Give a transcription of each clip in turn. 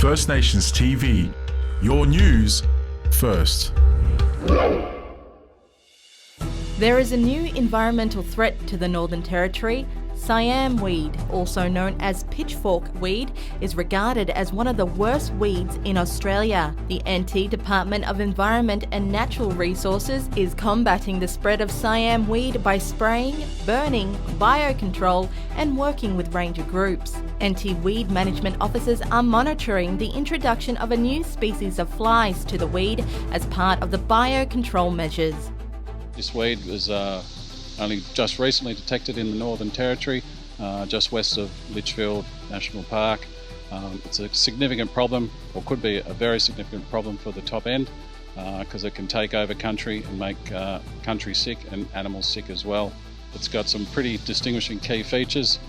First Nations TV, your news first. There is a new environmental threat to the Northern Territory. Siam Weed, also known as Pitchfork Weed, is regarded as one of the worst weeds in Australia. The NT Department of Environment and Natural Resources is combating the spread of Siam Weed by spraying, burning, biocontrol and working with ranger groups. NT Weed management officers are monitoring the introduction of a new species of flies to the weed as part of the biocontrol measures. This weed was only just recently detected in the Northern Territory, just west of Litchfield National Park. It's a significant problem, or could be a very significant problem for the top end, because it can take over country and make country sick and animals sick as well. It's got some pretty distinguishing key features,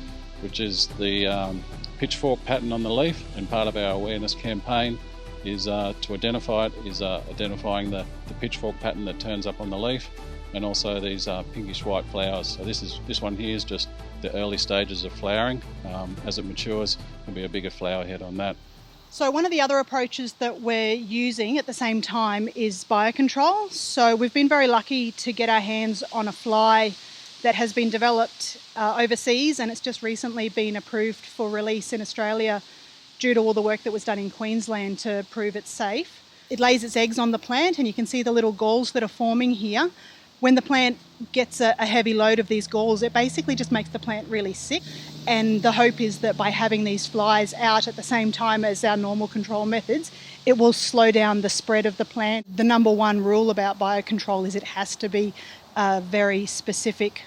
which is the pitchfork pattern on the leaf, and part of our awareness campaign is to identify it, is identifying the pitchfork pattern that turns up on the leaf, and also these pinkish white flowers. So this one here is just the early stages of flowering. As it matures, there'll be a bigger flower head on that. So one of the other approaches that we're using at the same time is biocontrol. So we've been very lucky to get our hands on a fly that has been developed overseas, and it's just recently been approved for release in Australia due to all the work that was done in Queensland to prove it's safe. It lays its eggs on the plant, and you can see the little galls that are forming here. When the plant gets a heavy load of these galls, it basically just makes the plant really sick. And the hope is that by having these flies out at the same time as our normal control methods, it will slow down the spread of the plant. The number one rule about biocontrol is it has to be a very specific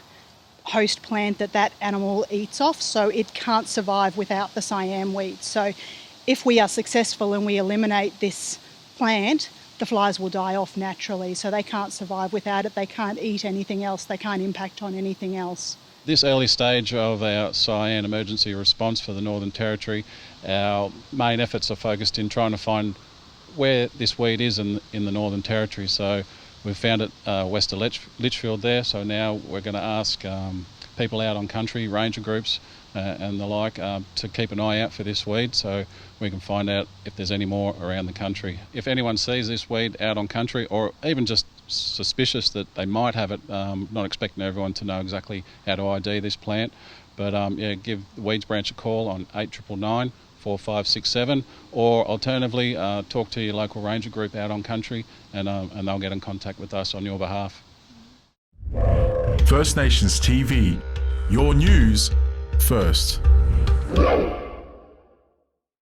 host plant that animal eats off, so it can't survive without the Siam weed. So if we are successful and we eliminate this plant, the flies will die off naturally, so they can't survive without it. They can't eat anything else. They can't impact on anything else. This early stage of our Cyan emergency response for the Northern Territory, our main efforts are focused in trying to find where this weed is in the Northern Territory. So we've found it west of Litchfield there, so now we're going to ask people out on country, ranger groups and the like, to keep an eye out for this weed so we can find out if there's any more around the country. If anyone sees this weed out on country, or even just suspicious that they might have it, not expecting everyone to know exactly how to ID this plant, but give the Weeds Branch a call on 8999 4567, or alternatively talk to your local ranger group out on country, and they'll get in contact with us on your behalf. First Nations TV, your news first.